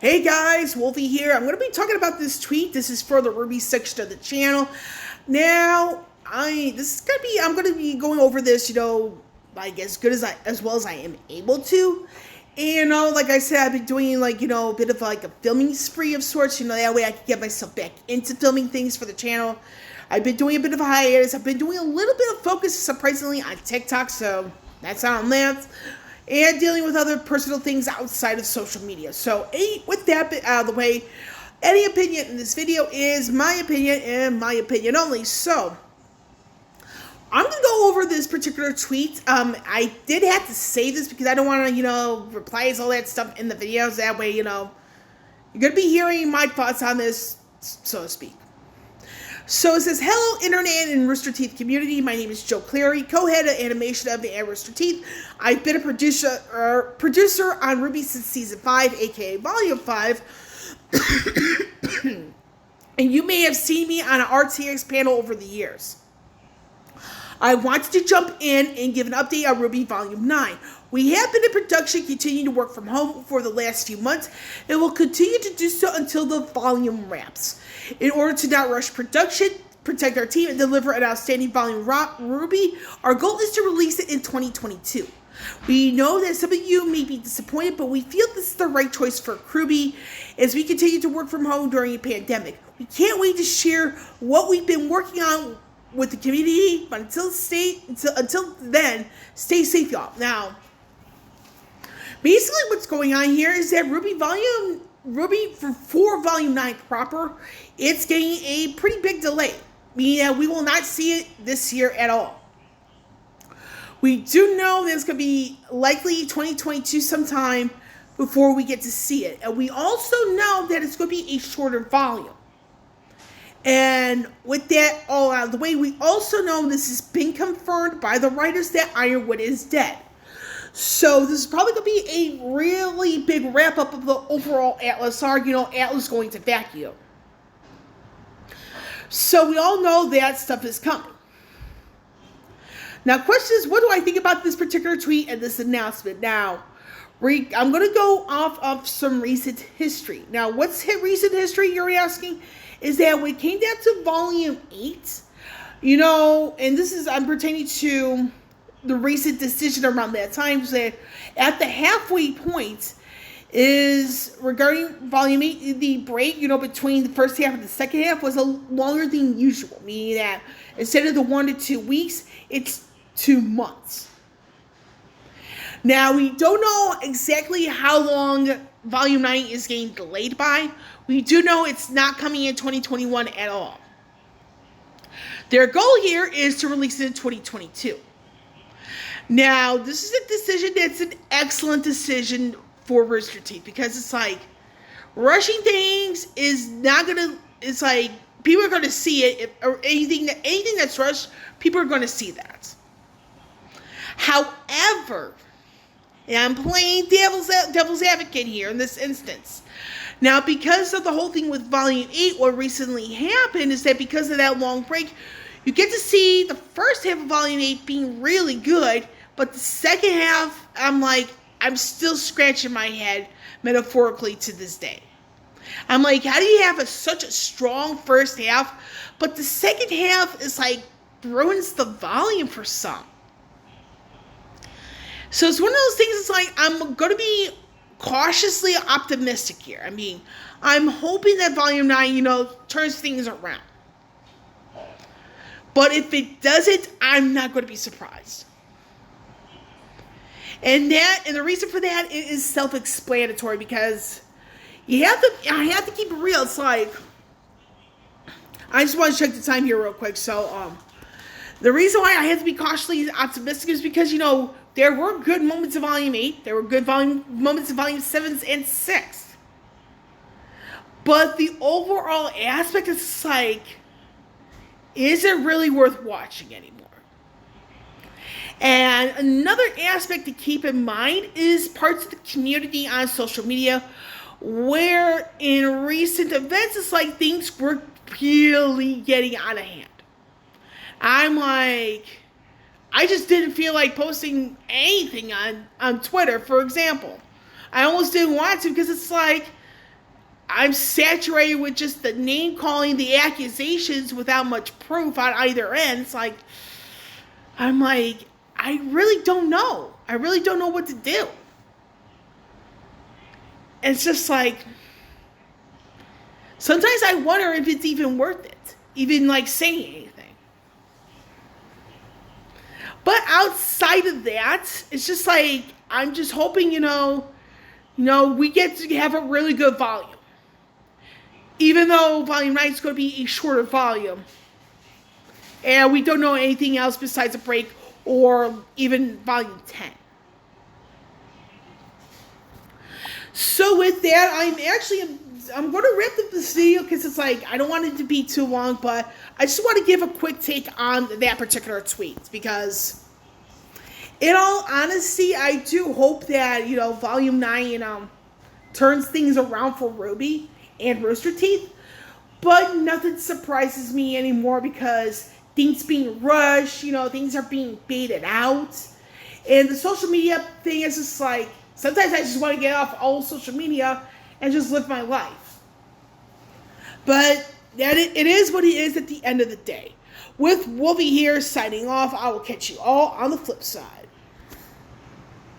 Hey guys, Wolfie here. I'm going to be talking about this tweet. This is for the RWBY section of the channel. Now, I'm going to be going over this, like as well as I am able to. And, like I said, I've been doing a bit of a filming spree of sorts, that way I can get myself back into filming things for the channel. I've been doing a bit of a hiatus. I've been doing a little bit of focus, surprisingly, on TikTok, so that's on that. And dealing with other personal things outside of social media. So, with that bit out of the way, any opinion in this video is my opinion and my opinion only. So, I'm going to go over this particular tweet. I did have to say this because I don't want to, replies, all that stuff in the videos. That way, you're going to be hearing my thoughts on this, so to speak. So it says, hello, Internet and Rooster Teeth community. My name is Joe Cleary, co-head of animation of the Rooster Teeth. I've been a producer on RWBY since season 5, aka volume 5. And you may have seen me on an RTX panel over the years. I wanted to jump in and give an update on RWBY Volume 9. We have been in production, continuing to work from home for the last few months, and will continue to do so until the volume wraps. In order to not rush production, protect our team, and deliver an outstanding volume RWBY, our goal is to release it in 2022. We know that some of you may be disappointed, but we feel this is the right choice for RWBY as we continue to work from home during a pandemic. We can't wait to share what we've been working on with the community, but until then, stay safe, y'all. Now, basically what's going on here is that RWBY for Volume 9 proper, it's getting a pretty big delay, meaning that we will not see it this year at all. We do know that it's going to be likely 2022 sometime before we get to see it. And we also know that it's going to be a shorter volume. And with that all out of the way, we also know this has been confirmed by the writers that Ironwood is dead. So this is probably going to be a really big wrap-up of the overall Atlas arc, Atlas going to vacuum. So we all know that stuff is coming. Now, question is, what do I think about this particular tweet and this announcement? Now, I'm going to go off of some recent history. Now, what's recent history, you're asking? Is that when it came down to Volume 8, and I'm pertaining to the recent decision around that time, that at the halfway point is regarding Volume 8, the break, between the first half and the second half was longer than usual, meaning that instead of the 1 to 2 weeks, it's 2 months. Now, we don't know exactly how long Volume 9 is getting delayed by. We do know it's not coming in 2021 at all. Their goal here is to release it in 2022. Now, this is a decision that's an excellent decision for Rooster Teeth, because it's like, rushing things is not gonna, it's like, people are gonna see it, or anything that's rushed, people are gonna see that. However, and I'm playing devil's advocate here in this instance. Now, because of the whole thing with Volume 8, what recently happened is that because of that long break, you get to see the first half of Volume 8 being really good, but the second half, I'm still scratching my head, metaphorically, to this day. I'm like, how do you have such a strong first half, but the second half is ruins the volume for some? So it's one of those things, it's like, I'm going to be cautiously optimistic here. I'm hoping that Volume 9, turns things around. But if it doesn't, I'm not going to be surprised. And the reason for that is self-explanatory, because I have to keep it real. It's like, I just want to check the time here real quick. So, the reason why I have to be cautiously optimistic is because, there were good moments of Volume 8. There were good moments of Volume 7 and 6. But the overall aspect is is it really worth watching anymore? And another aspect to keep in mind is parts of the community on social media where in recent events, it's like things were really getting out of hand. I just didn't feel like posting anything on Twitter, for example. I almost didn't want to, because it's like, I'm saturated with just the name calling, the accusations without much proof on either end. It's like, I'm like, I really don't know. I really don't know what to do. And it's just like, sometimes I wonder if it's even worth it, even like saying anything. But outside of that, it's just like, I'm just hoping, we get to have a really good volume. Even though Volume 9 is going to be a shorter volume. And we don't know anything else besides a break or even Volume 10. So with that, I'm going to wrap up this video because it's like, I don't want it to be too long, but I just want to give a quick take on that particular tweet because, in all honesty, I do hope that, Volume 9, turns things around for RWBY and Rooster Teeth, but nothing surprises me anymore because things being rushed, things are being baited out, and the social media thing is just like, sometimes I just want to get off all social media and just live my life. But it is what it is at the end of the day. With Wolvie here signing off, I will catch you all on the flip side.